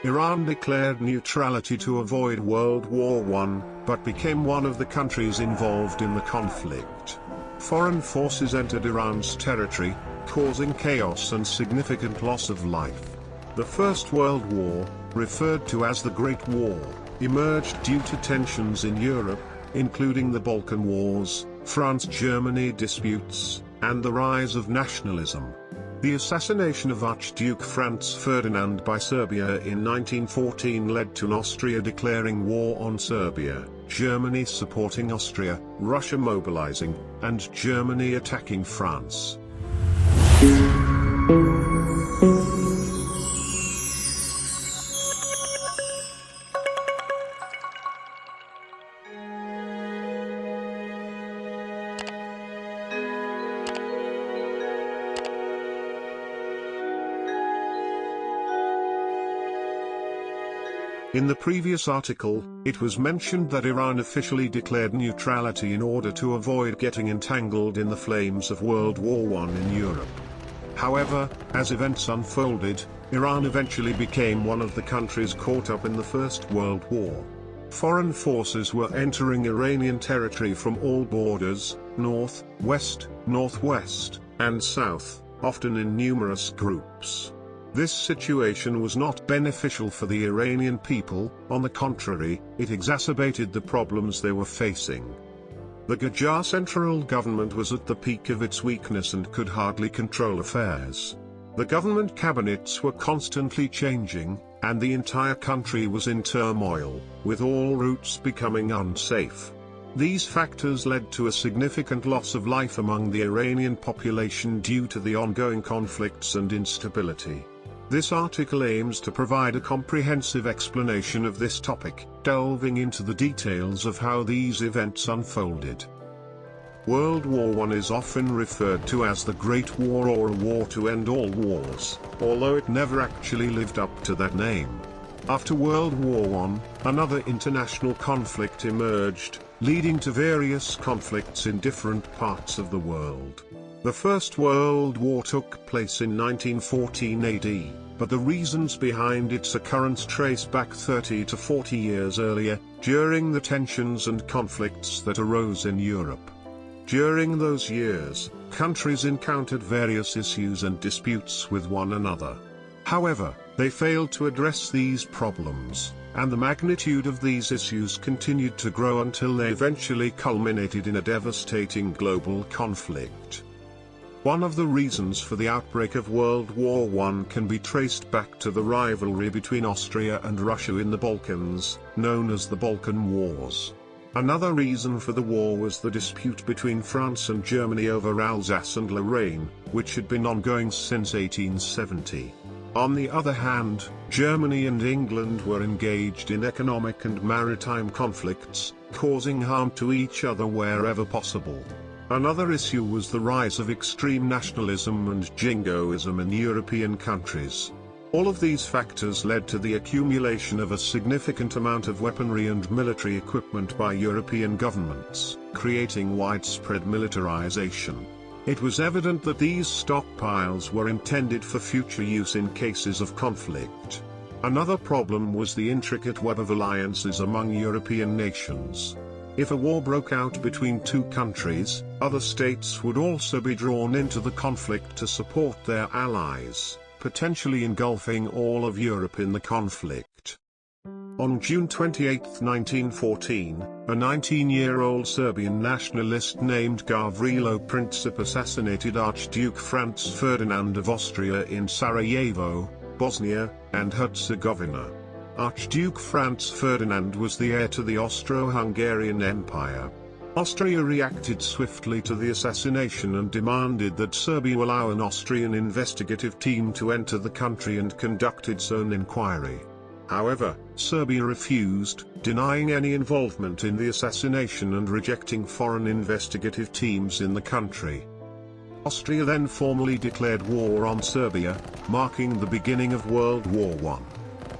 Iran declared neutrality to avoid World War I, but became one of the countries involved in the conflict. Foreign forces entered Iran's territory, causing chaos and significant loss of life. The First World War, referred to as the Great War, emerged due to tensions in Europe, including the Balkan Wars, France-Germany disputes, and the rise of nationalism. The assassination of Archduke Franz Ferdinand by Serbia in 1914 led to Austria declaring war on Serbia, Germany supporting Austria, Russia mobilizing, and Germany attacking France. In the previous article, it was mentioned that Iran officially declared neutrality in order to avoid getting entangled in the flames of World War I in Europe. However, as events unfolded, Iran eventually became one of the countries caught up in the First World War. Foreign forces were entering Iranian territory from all borders, north, west, northwest, and south, often in numerous groups. This situation was not beneficial for the Iranian people, on the contrary, it exacerbated the problems they were facing. The Qajar central government was at the peak of its weakness and could hardly control affairs. The government cabinets were constantly changing, and the entire country was in turmoil, with all routes becoming unsafe. These factors led to a significant loss of life among the Iranian population due to the ongoing conflicts and instability. This article aims to provide a comprehensive explanation of this topic, delving into the details of how these events unfolded. World War I is often referred to as the Great War or a war to end all wars, although it never actually lived up to that name. After World War I, another international conflict emerged, leading to various conflicts in different parts of the world. The First World War took place in 1914 AD, but the reasons behind its occurrence trace back 30 to 40 years earlier, during the tensions and conflicts that arose in Europe. During those years, countries encountered various issues and disputes with one another. However, they failed to address these problems, and the magnitude of these issues continued to grow until they eventually culminated in a devastating global conflict. One of the reasons for the outbreak of World War I can be traced back to the rivalry between Austria and Russia in the Balkans, known as the Balkan Wars. Another reason for the war was the dispute between France and Germany over Alsace and Lorraine, which had been ongoing since 1870. On the other hand, Germany and England were engaged in economic and maritime conflicts, causing harm to each other wherever possible. Another issue was the rise of extreme nationalism and jingoism in European countries. All of these factors led to the accumulation of a significant amount of weaponry and military equipment by European governments, creating widespread militarization. It was evident that these stockpiles were intended for future use in cases of conflict. Another problem was the intricate web of alliances among European nations. If a war broke out between two countries, other states would also be drawn into the conflict to support their allies, potentially engulfing all of Europe in the conflict. On June 28, 1914, a 19-year-old Serbian nationalist named Gavrilo Princip assassinated Archduke Franz Ferdinand of Austria in Sarajevo, Bosnia and Herzegovina. Archduke Franz Ferdinand was the heir to the Austro-Hungarian Empire. Austria reacted swiftly to the assassination and demanded that Serbia allow an Austrian investigative team to enter the country and conduct its own inquiry. However, Serbia refused, denying any involvement in the assassination and rejecting foreign investigative teams in the country. Austria then formally declared war on Serbia, marking the beginning of World War I.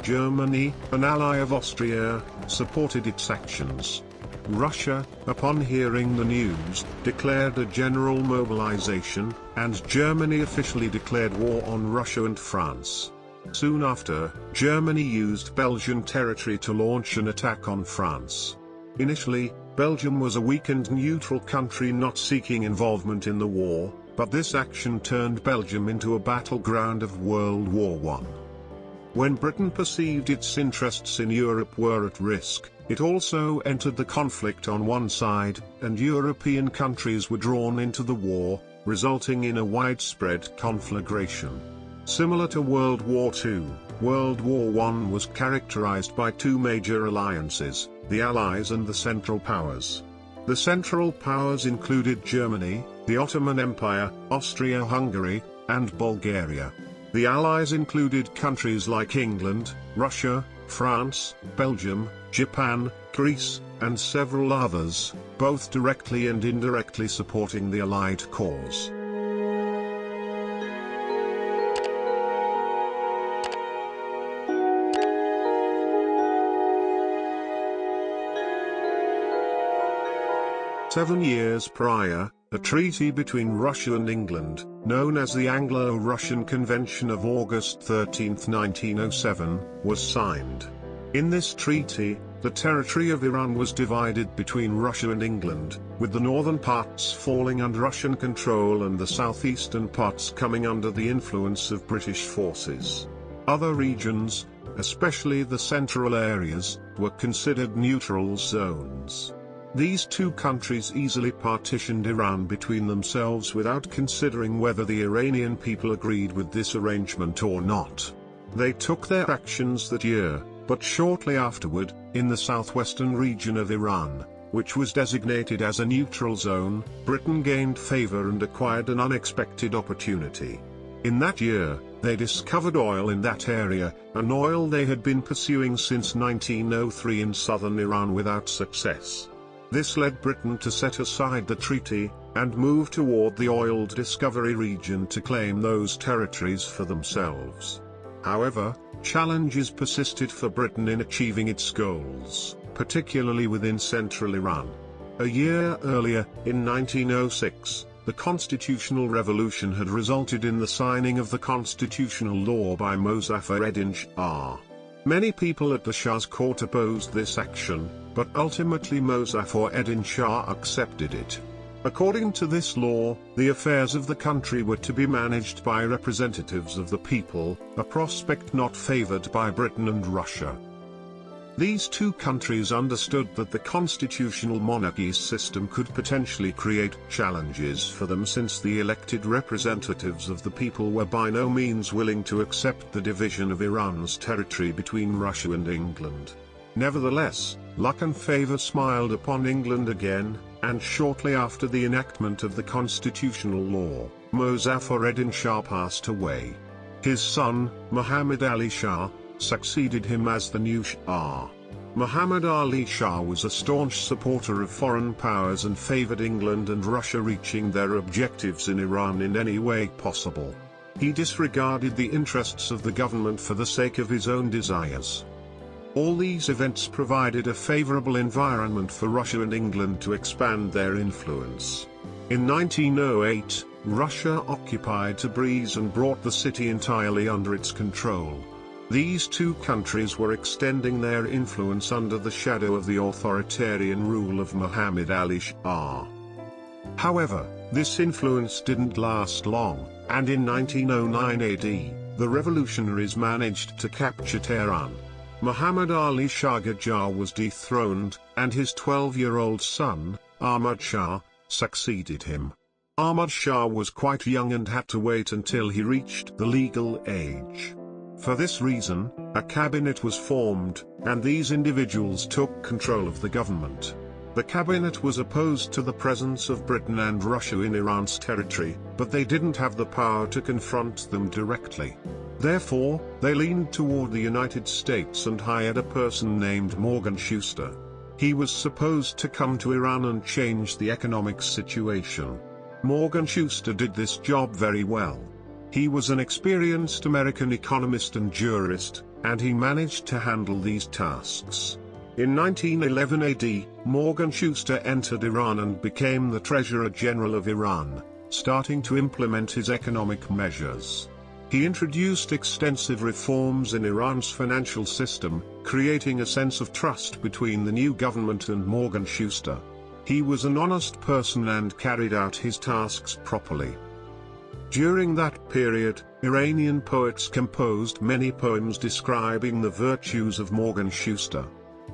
Germany, an ally of Austria, supported its actions. Russia, upon hearing the news, declared a general mobilization, and Germany officially declared war on Russia and France. Soon after, Germany used Belgian territory to launch an attack on France. Initially, Belgium was a weakened neutral country not seeking involvement in the war, but this action turned Belgium into a battleground of World War I. When Britain perceived its interests in Europe were at risk, it also entered the conflict on one side, and European countries were drawn into the war, resulting in a widespread conflagration. Similar to World War II, World War I was characterized by two major alliances, the Allies and the Central Powers. The Central Powers included Germany, the Ottoman Empire, Austria-Hungary, and Bulgaria. The Allies included countries like England, Russia, France, Belgium, Japan, Greece, and several others, both directly and indirectly supporting the Allied cause. Seven years prior, a treaty between Russia and England, known as the Anglo-Russian Convention of August 13, 1907, was signed. In this treaty, the territory of Iran was divided between Russia and England, with the northern parts falling under Russian control and the southeastern parts coming under the influence of British forces. Other regions, especially the central areas, were considered neutral zones. These two countries easily partitioned Iran between themselves without considering whether the Iranian people agreed with this arrangement or not. They took their actions that year, but shortly afterward, in the southwestern region of Iran, which was designated as a neutral zone, Britain gained favor and acquired an unexpected opportunity. In that year, they discovered oil in that area, an oil they had been pursuing since 1903 in southern Iran without success. This led Britain to set aside the treaty, and move toward the oil discovery region to claim those territories for themselves. However, challenges persisted for Britain in achieving its goals, particularly within central Iran. A year earlier, in 1906, the constitutional revolution had resulted in the signing of the constitutional law by Mozaffar-ed-Din Shah. Many people at the Shah's court opposed this action, but ultimately Mozaffar-ed-Din Shah accepted it. According to this law, the affairs of the country were to be managed by representatives of the people, a prospect not favored by Britain and Russia. These two countries understood that the constitutional monarchy system could potentially create challenges for them, since the elected representatives of the people were by no means willing to accept the division of Iran's territory between Russia and England. Nevertheless, luck and favor smiled upon England again, and shortly after the enactment of the constitutional law, Mozaffar-ed-Din Shah passed away. His son, Muhammad Ali Shah, succeeded him as the new Shah. Muhammad Ali Shah was a staunch supporter of foreign powers and favored England and Russia reaching their objectives in Iran in any way possible. He disregarded the interests of the government for the sake of his own desires. All these events provided a favorable environment for Russia and England to expand their influence. In 1908, Russia occupied Tabriz and brought the city entirely under its control. These two countries were extending their influence under the shadow of the authoritarian rule of Muhammad Ali Shah. However, this influence didn't last long, and in 1909 AD, the revolutionaries managed to capture Tehran. Muhammad Ali Shah Qajar was dethroned, and his 12-year-old son, Ahmad Shah, succeeded him. Ahmad Shah was quite young and had to wait until he reached the legal age. For this reason, a cabinet was formed, and these individuals took control of the government. The cabinet was opposed to the presence of Britain and Russia in Iran's territory, but they didn't have the power to confront them directly. Therefore, they leaned toward the United States and hired a person named Morgan Schuster. He was supposed to come to Iran and change the economic situation. Morgan Schuster did this job very well. He was an experienced American economist and jurist, and he managed to handle these tasks. In 1911 AD, Morgan Schuster entered Iran and became the Treasurer General of Iran, starting to implement his economic measures. He introduced extensive reforms in Iran's financial system, creating a sense of trust between the new government and Morgan Schuster. He was an honest person and carried out his tasks properly. During that period, Iranian poets composed many poems describing the virtues of Morgan Schuster.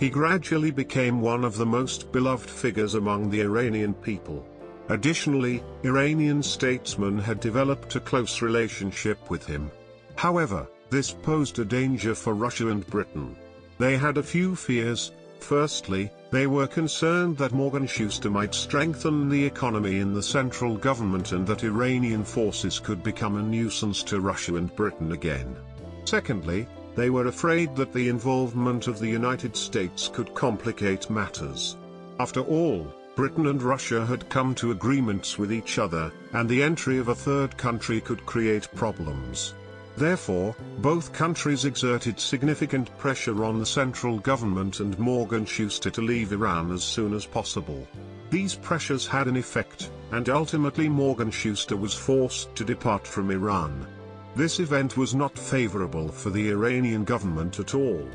He gradually became one of the most beloved figures among the Iranian people. Additionally, Iranian statesmen had developed a close relationship with him. However, this posed a danger for Russia and Britain. They had a few fears. Firstly, they were concerned that Morgan Schuster might strengthen the economy in the central government and that Iranian forces could become a nuisance to Russia and Britain again. Secondly, they were afraid that the involvement of the United States could complicate matters. After all, Britain and Russia had come to agreements with each other, and the entry of a third country could create problems. Therefore, both countries exerted significant pressure on the central government and Morgan Schuster to leave Iran as soon as possible. These pressures had an effect, and ultimately Morgan Schuster was forced to depart from Iran. This event was not favorable for the Iranian government at all.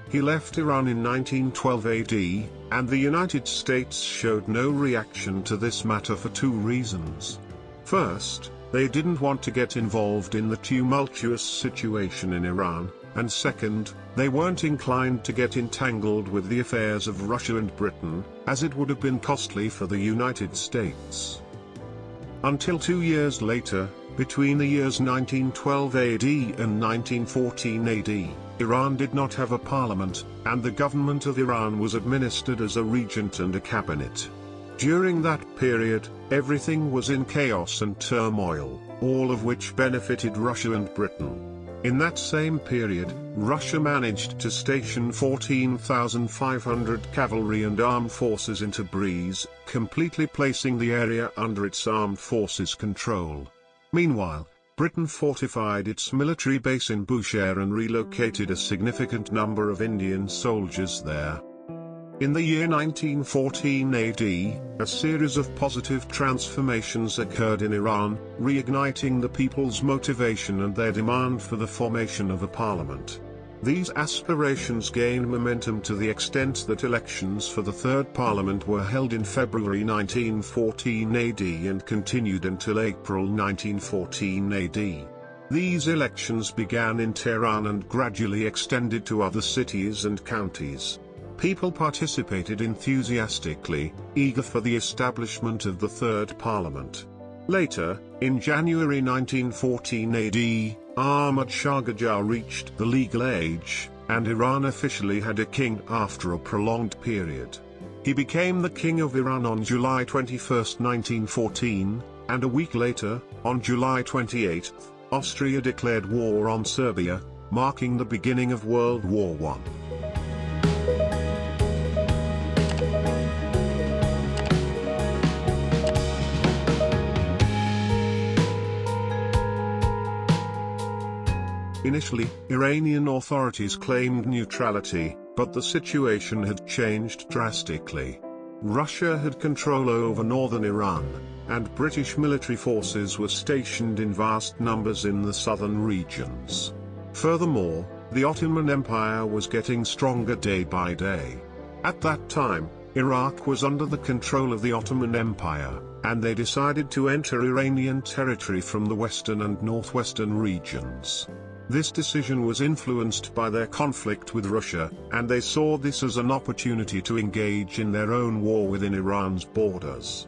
He left Iran in 1912 AD, and the United States showed no reaction to this matter for two reasons. First, they didn't want to get involved in the tumultuous situation in Iran, and second, they weren't inclined to get entangled with the affairs of Russia and Britain, as it would have been costly for the United States. Until 2 years later, between the years 1912 AD and 1914 AD, Iran did not have a parliament, and the government of Iran was administered as a regent and a cabinet. During that period, everything was in chaos and turmoil, all of which benefited Russia and Britain. In that same period, Russia managed to station 14,500 cavalry and armed forces in Tabriz, completely placing the area under its armed forces' control. Meanwhile, Britain fortified its military base in Bushehr and relocated a significant number of Indian soldiers there. In the year 1914 AD, a series of positive transformations occurred in Iran, reigniting the people's motivation and their demand for the formation of a parliament. These aspirations gained momentum to the extent that elections for the third parliament were held in February 1914 AD and continued until April 1914 AD. These elections began in Tehran and gradually extended to other cities and counties. People participated enthusiastically, eager for the establishment of the third parliament. Later, in January 1914 AD, Ahmad Shah Qajar reached the legal age, and Iran officially had a king after a prolonged period. He became the King of Iran on July 21, 1914, and a week later, on July 28, Austria declared war on Serbia, marking the beginning of World War I. Initially, Iranian authorities claimed neutrality, but the situation had changed drastically. Russia had control over northern Iran, and British military forces were stationed in vast numbers in the southern regions. Furthermore, the Ottoman Empire was getting stronger day by day. At that time, Iraq was under the control of the Ottoman Empire, and they decided to enter Iranian territory from the western and northwestern regions. This decision was influenced by their conflict with Russia, and they saw this as an opportunity to engage in their own war within Iran's borders.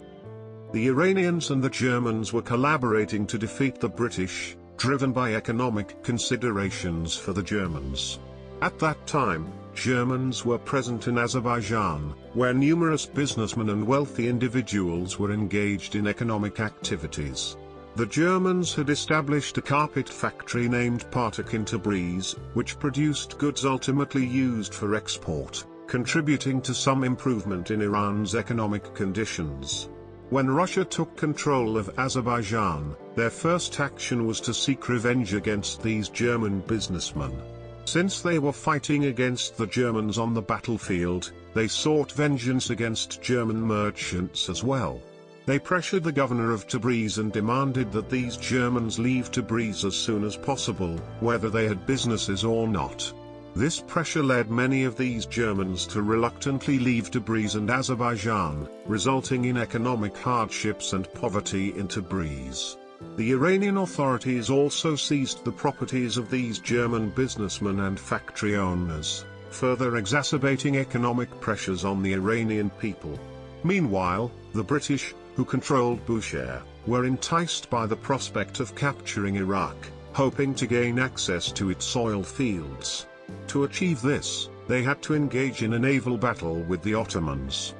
The Iranians and the Germans were collaborating to defeat the British, driven by economic considerations for the Germans. At that time, Germans were present in Azerbaijan, where numerous businessmen and wealthy individuals were engaged in economic activities. The Germans had established a carpet factory named Partak in Tabriz, which produced goods ultimately used for export, contributing to some improvement in Iran's economic conditions. When Russia took control of Azerbaijan, their first action was to seek revenge against these German businessmen. Since they were fighting against the Germans on the battlefield, they sought vengeance against German merchants as well. They pressured the governor of Tabriz and demanded that these Germans leave Tabriz as soon as possible, whether they had businesses or not. This pressure led many of these Germans to reluctantly leave Tabriz and Azerbaijan, resulting in economic hardships and poverty in Tabriz. The Iranian authorities also seized the properties of these German businessmen and factory owners, further exacerbating economic pressures on the Iranian people. Meanwhile, the British, who controlled Bushehr, were enticed by the prospect of capturing Iraq, hoping to gain access to its oil fields. To achieve this, they had to engage in a naval battle with the Ottomans.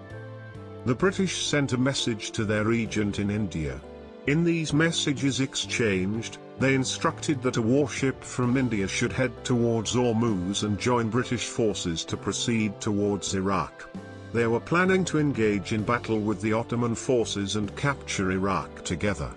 The British sent a message to their regent in India. In these messages exchanged, they instructed that a warship from India should head towards Hormuz and join British forces to proceed towards Iraq. They were planning to engage in battle with the Ottoman forces and capture Iraq together.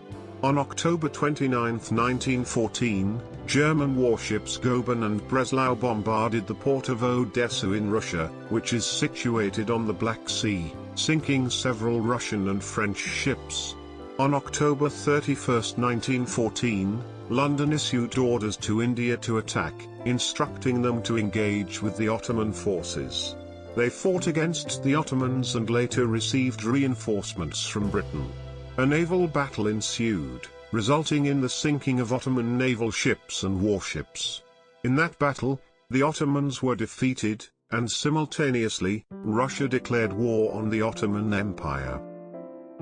On October 29, 1914, German warships Goeben and Breslau bombarded the port of Odessa in Russia, which is situated on the Black Sea, sinking several Russian and French ships. On October 31, 1914, London issued orders to India to attack, instructing them to engage with the Ottoman forces. They fought against the Ottomans and later received reinforcements from Britain. A naval battle ensued, resulting in the sinking of Ottoman naval ships and warships. In that battle, the Ottomans were defeated, and simultaneously, Russia declared war on the Ottoman Empire.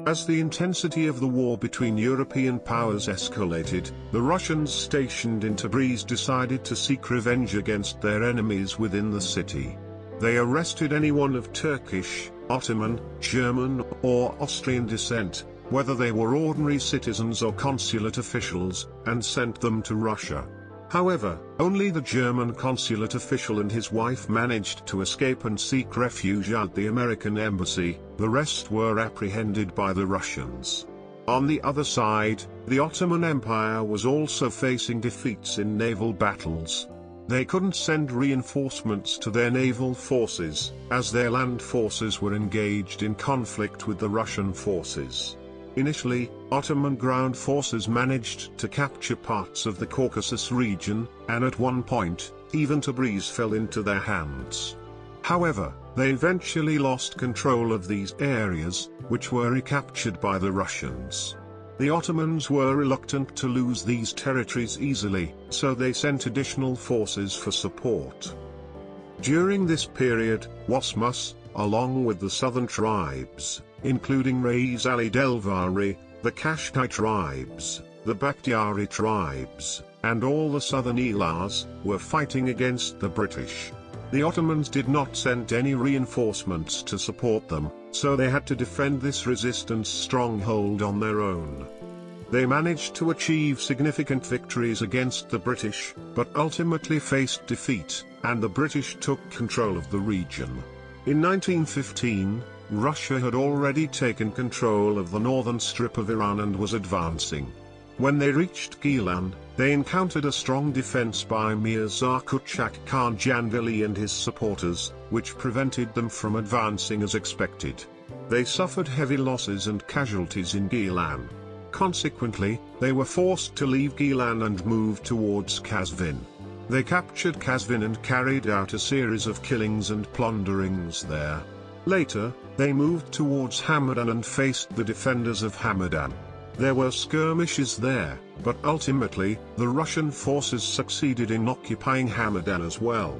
As the intensity of the war between European powers escalated, the Russians stationed in Tabriz decided to seek revenge against their enemies within the city. They arrested anyone of Turkish, Ottoman, German, or Austrian descent, whether they were ordinary citizens or consulate officials, and sent them to Russia. However, only the German consulate official and his wife managed to escape and seek refuge at the American embassy. The rest were apprehended by the Russians. On the other side, the Ottoman Empire was also facing defeats in naval battles. They couldn't send reinforcements to their naval forces, as their land forces were engaged in conflict with the Russian forces. Initially, Ottoman ground forces managed to capture parts of the Caucasus region, and at one point, even Tabriz fell into their hands. However, they eventually lost control of these areas, which were recaptured by the Russians. The Ottomans were reluctant to lose these territories easily, so they sent additional forces for support. During this period, Wasmus, along with the southern tribes, including Reis Ali Delvari, the Kashkai tribes, the Bakhtiari tribes, and all the southern Elars, were fighting against the British. The Ottomans did not send any reinforcements to support them, so they had to defend this resistance stronghold on their own. They managed to achieve significant victories against the British, but ultimately faced defeat, and the British took control of the region. In 1915, Russia had already taken control of the northern strip of Iran and was advancing. When they reached Gilan, they encountered a strong defense by Mirza Kuchak Khan Janvili and his supporters, which prevented them from advancing as expected. They suffered heavy losses and casualties in Gilan. Consequently, they were forced to leave Gilan and move towards Kazvin. They captured Kazvin and carried out a series of killings and plunderings there. Later, they moved towards Hamadan and faced the defenders of Hamadan. There were skirmishes there, but ultimately, the Russian forces succeeded in occupying Hamadan as well.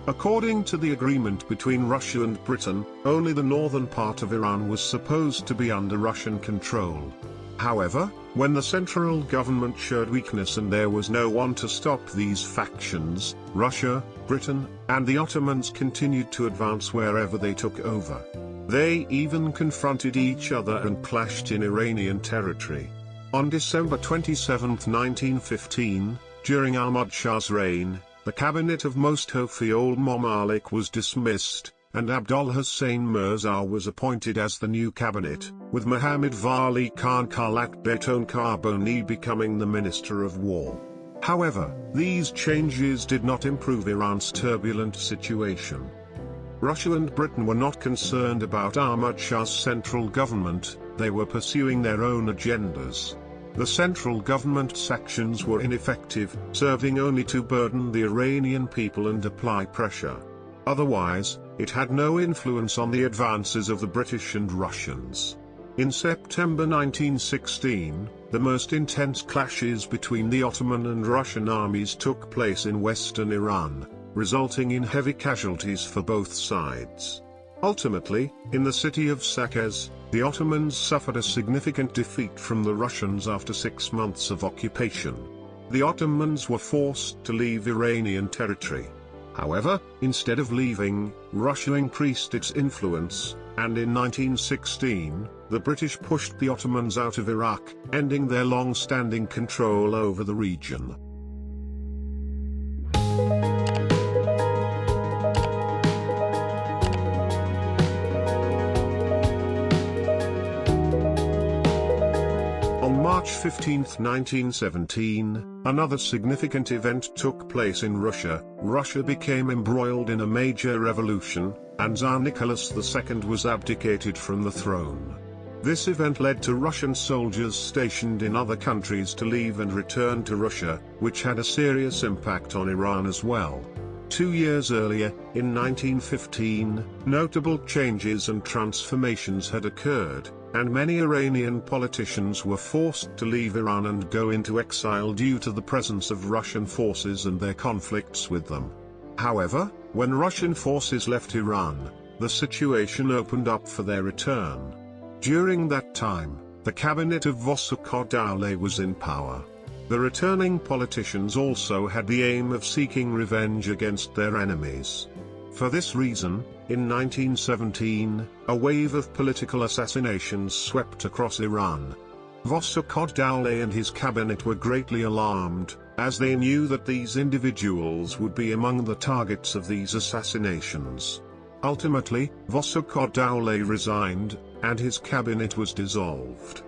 According to the agreement between Russia and Britain, only the northern part of Iran was supposed to be under Russian control. However, when the central government showed weakness and there was no one to stop these factions, Russia, Britain, and the Ottomans continued to advance wherever they took over. They even confronted each other and clashed in Iranian territory. On December 27, 1915, during Ahmad Shah's reign, the cabinet of Mostofi ol Mamalik was dismissed, and Abdul Hussein Mirza was appointed as the new cabinet, with Muhammad Vali Khan Khalak Beton Karboni becoming the Minister of War. However, these changes did not improve Iran's turbulent situation. Russia and Britain were not concerned about Ahmad Shah's central government, they were pursuing their own agendas. The central government sections were ineffective, serving only to burden the Iranian people and apply pressure. Otherwise, it had no influence on the advances of the British and Russians. In September 1916, the most intense clashes between the Ottoman and Russian armies took place in western Iran, resulting in heavy casualties for both sides. Ultimately, in the city of Saqqez, the Ottomans suffered a significant defeat from the Russians after 6 months of occupation. The Ottomans were forced to leave Iranian territory. However, instead of leaving, Russia increased its influence, and in 1916, the British pushed the Ottomans out of Iraq, ending their long-standing control over the region. On March 15, 1917, another significant event took place in Russia. Russia became embroiled in a major revolution, and Tsar Nicholas II was abdicated from the throne. This event led to Russian soldiers stationed in other countries to leave and return to Russia, which had a serious impact on Iran as well. 2 years earlier, in 1915, notable changes and transformations had occurred, and many Iranian politicians were forced to leave Iran and go into exile due to the presence of Russian forces and their conflicts with them. However, when Russian forces left Iran, the situation opened up for their return. During that time, the cabinet of Vossokhod-Dowleh was in power. The returning politicians also had the aim of seeking revenge against their enemies. For this reason, in 1917, a wave of political assassinations swept across Iran. Vossokhod-Dowleh and his cabinet were greatly alarmed, as they knew that these individuals would be among the targets of these assassinations. Ultimately, Vossokhod-Dowleh resigned, and his cabinet was dissolved.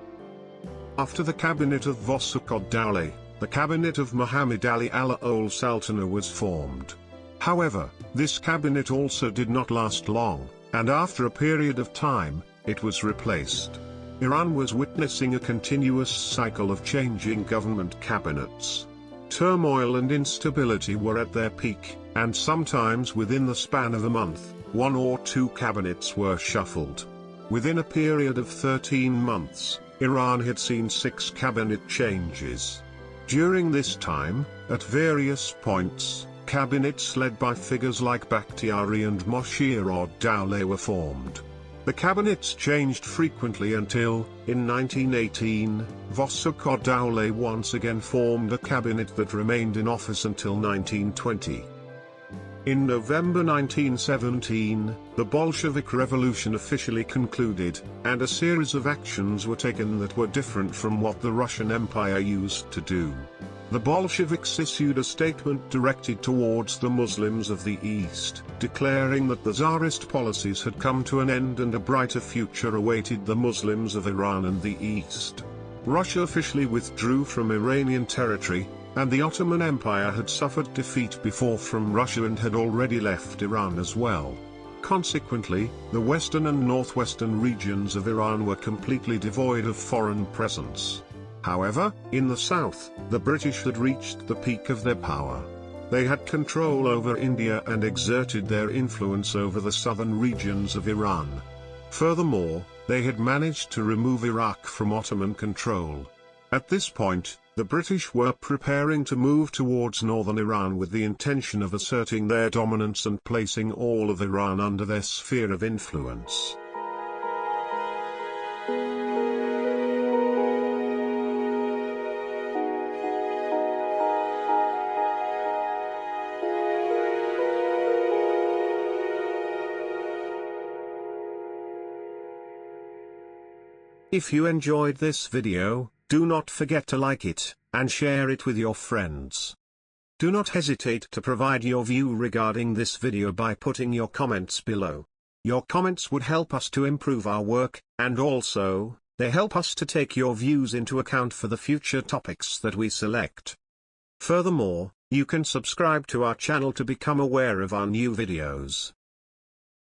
After the cabinet of Vossokhod-Dowleh, the cabinet of Muhammad Ali al Sultana was formed. However, this cabinet also did not last long, and after a period of time, it was replaced. Iran was witnessing a continuous cycle of changing government cabinets. Turmoil and instability were at their peak, and sometimes within the span of a month, 1 or 2 cabinets were shuffled. Within a period of 13 months, Iran had seen 6 cabinet changes. During this time, at various points, cabinets led by figures like Bakhtiari and Moshirod-Dowleh were formed. The cabinets changed frequently until, in 1918, Vossokhod-Dowleh once again formed a cabinet that remained in office until 1920. In November 1917, the Bolshevik Revolution officially concluded, and a series of actions were taken that were different from what the Russian Empire used to do. The Bolsheviks issued a statement directed towards the Muslims of the East, declaring that the Tsarist policies had come to an end and a brighter future awaited the Muslims of Iran and the East. Russia officially withdrew from Iranian territory, and the Ottoman Empire had suffered defeat before from Russia and had already left Iran as well. Consequently, the western and northwestern regions of Iran were completely devoid of foreign presence. However, in the south, the British had reached the peak of their power. They had control over India and exerted their influence over the southern regions of Iran. Furthermore, they had managed to remove Iraq from Ottoman control. At this point, the British were preparing to move towards northern Iran with the intention of asserting their dominance and placing all of Iran under their sphere of influence. If you enjoyed this video, do not forget to like it, and share it with your friends. Do not hesitate to provide your view regarding this video by putting your comments below. Your comments would help us to improve our work, and also, they help us to take your views into account for the future topics that we select. Furthermore, you can subscribe to our channel to become aware of our new videos.